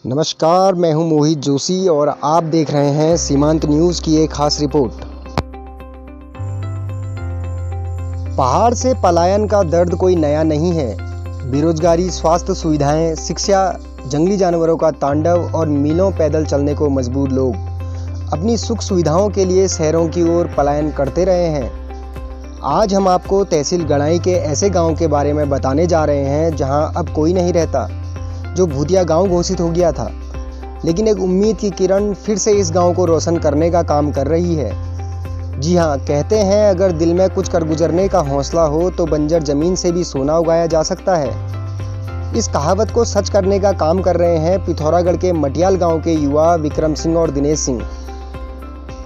नमस्कार, मैं हूं मोहित जोशी और आप देख रहे हैं सीमांत न्यूज़ की एक खास रिपोर्ट। पहाड़ से पलायन का दर्द कोई नया नहीं है। बेरोजगारी, स्वास्थ्य सुविधाएं, शिक्षा, जंगली जानवरों का तांडव और मीलों पैदल चलने को मजबूर लोग अपनी सुख सुविधाओं के लिए शहरों की ओर पलायन करते रहे हैं। आज हम आपको तहसील गड़ाई के ऐसे गांव के बारे में बताने जा रहे हैं जहां अब कोई नहीं रहता, जो भूतिया गांव घोषित हो गया था। लेकिन एक उम्मीद की किरण फिर से इस गांव को रोशन करने का काम कर रही है। जी हाँ, कहते हैं अगर दिल में कुछ कर गुजरने का हौसला हो तो बंजर जमीन से भी सोना उगाया जा सकता है। इस कहावत को सच करने का काम कर रहे हैं पिथौरागढ़ के मटियाल गांव के युवा विक्रम सिंह और दिनेश सिंह।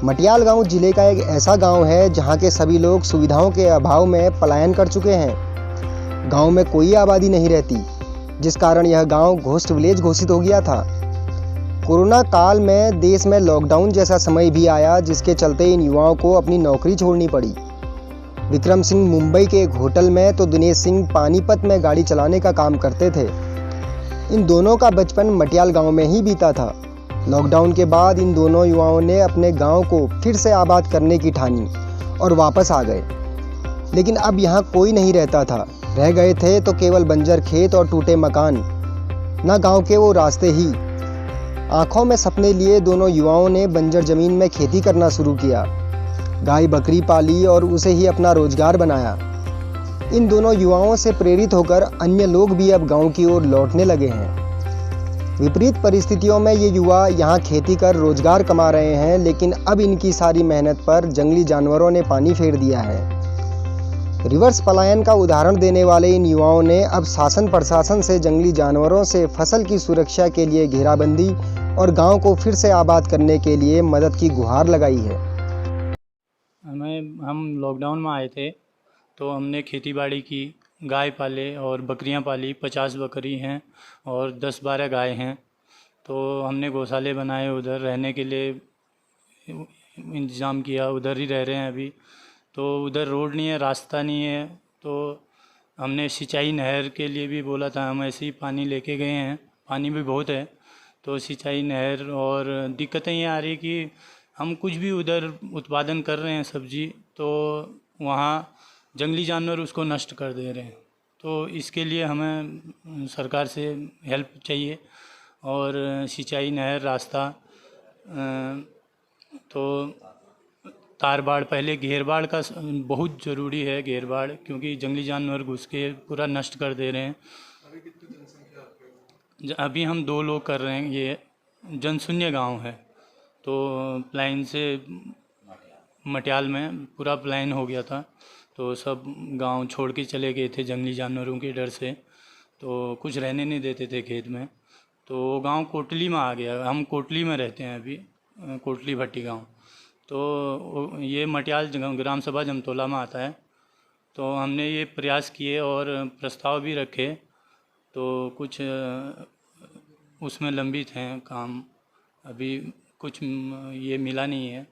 मटियाल गांव जिले का एक ऐसा गांव है जहां के सभी लोग सुविधाओं के अभाव में पलायन कर चुके हैं। गांव में कोई आबादी नहीं रहती, जिस कारण यह गांव घोस्ट विलेज घोषित हो गया था। कोरोना काल में देश में लॉकडाउन जैसा समय भी आया, जिसके चलते इन युवाओं को अपनी नौकरी छोड़नी पड़ी। विक्रम सिंह मुंबई के एक होटल में तो दिनेश सिंह पानीपत में गाड़ी चलाने का काम करते थे। इन दोनों का बचपन मटियाल गांव में ही बीता था। लॉकडाउन के बाद इन दोनों युवाओं ने अपने गांव को फिर से आबाद करने की ठानी और वापस आ गए। लेकिन अब यहाँ कोई नहीं रहता था। रह गए थे तो केवल बंजर खेत और टूटे मकान, ना गांव के वो रास्ते ही। आंखों में सपने लिए दोनों युवाओं ने बंजर जमीन में खेती करना शुरू किया। गाय बकरी पाली और उसे ही अपना रोजगार बनाया। इन दोनों युवाओं से प्रेरित होकर अन्य लोग भी अब गांव की ओर लौटने लगे हैं। विपरीत परिस्थितियों में ये युवा यहाँ खेती कर रोजगार कमा रहे हैं, लेकिन अब इनकी सारी मेहनत पर जंगली जानवरों ने पानी फेर दिया है। रिवर्स पलायन का उदाहरण देने वाले इन युवाओं ने अब शासन प्रशासन से जंगली जानवरों से फसल की सुरक्षा के लिए घेराबंदी और गांव को फिर से आबाद करने के लिए मदद की गुहार लगाई है। हम लॉकडाउन में आए थे तो हमने खेती बाड़ी की, गाय पाले और बकरियां पाली। 50 बकरी हैं और 10-12 गाय हैं। तो हमने गौशाले बनाए, उधर रहने के लिए इंतज़ाम किया, उधर ही रह रहे हैं अभी। तो उधर रोड नहीं है, रास्ता नहीं है, तो हमने सिंचाई नहर के लिए भी बोला था। हम ऐसे ही पानी लेके गए हैं, पानी भी बहुत है। तो सिंचाई नहर और दिक्कतें ये आ रही कि हम कुछ भी उधर उत्पादन कर रहे हैं सब्जी, तो वहाँ जंगली जानवर उसको नष्ट कर दे रहे हैं। तो इसके लिए हमें सरकार से हेल्प चाहिए और सिंचाई नहर, रास्ता, तो तारबाड़, पहले घेरबाड़ का बहुत ज़रूरी है। घेरबाड़, क्योंकि जंगली जानवर घुस के पूरा नष्ट कर दे रहे हैं। अभी कितनी जनसंख्या आपके? अभी हम 2 लोग कर रहे हैं। ये जनशून्य गांव है। तो प्लाइन से मटियाल में पूरा प्लाइन हो गया था, तो सब गांव छोड़ के चले गए थे जंगली जानवरों के डर से। तो कुछ रहने नहीं देते थे खेत में। तो गांव कोटली में आ गया। हम कोटली में रहते हैं अभी, कोटली भट्टी गाँव। तो ये मटियाल ग्राम सभा जमतोला में आता है। तो हमने ये प्रयास किए और प्रस्ताव भी रखे, तो कुछ उसमें लंबित हैं काम, अभी कुछ ये मिला नहीं है।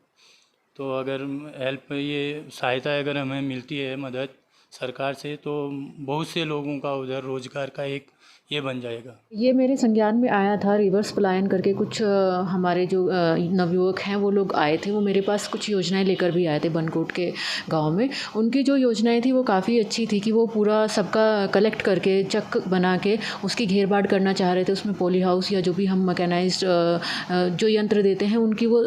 तो अगर हेल्प, ये सहायता अगर हमें मिलती है मदद सरकार से, तो बहुत से लोगों का उधर रोजगार का एक ये बन जाएगा। ये मेरे संज्ञान में आया था रिवर्स पलायन करके। कुछ हमारे जो नवयुवक हैं वो लोग आए थे। वो मेरे पास कुछ योजनाएं लेकर भी आए थे बनकोट के गांव में। उनकी जो योजनाएं थी वो काफ़ी अच्छी थी कि वो पूरा सबका कलेक्ट करके चक बना के उसकी घेरबाड़ करना चाह रहे थे। उसमें पॉली हाउस या जो भी हम मैकेनाइज्ड जो यंत्र देते हैं उनकी वो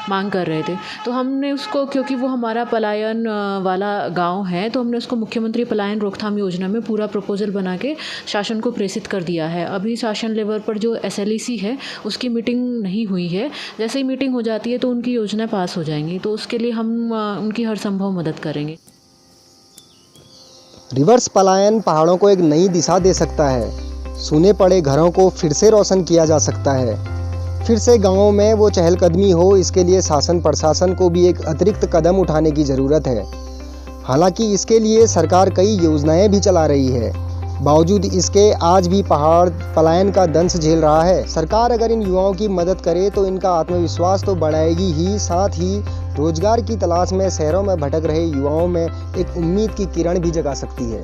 मांग कर रहे थे। तो हमने उसको, क्योंकि वो हमारा पलायन वाला गाँव है, तो हमने उसको मुख्यमंत्री पलायन रोकथाम योजना में पूरा प्रपोजल बना के शासन को प्रेषित कर दिया है। अभी शासन लेवल पर जो SLEC है उसकी मीटिंग नहीं हुई है। जैसे ही मीटिंग हो जाती है तो उनकी योजना पास हो जाएंगी। तो उसके लिए हम उनकी हर संभव मदद करेंगे। रिवर्स पलायन पहाड़ों को एक नई दिशा दे सकता है। सूने पड़े घरों को फिर से रोशन किया जा सकता है। फिर से गांवों में वो चहलकदमी हो, इसके लिए शासन प्रशासन को भी एक अतिरिक्त कदम उठाने की ज़रूरत है। हालांकि इसके लिए सरकार कई योजनाएं भी चला रही है। बावजूद इसके आज भी पहाड़ पलायन का दंश झेल रहा है। सरकार अगर इन युवाओं की मदद करे तो इनका आत्मविश्वास तो बढ़ाएगी ही, साथ ही रोजगार की तलाश में शहरों में भटक रहे युवाओं में एक उम्मीद की किरण भी जगा सकती है।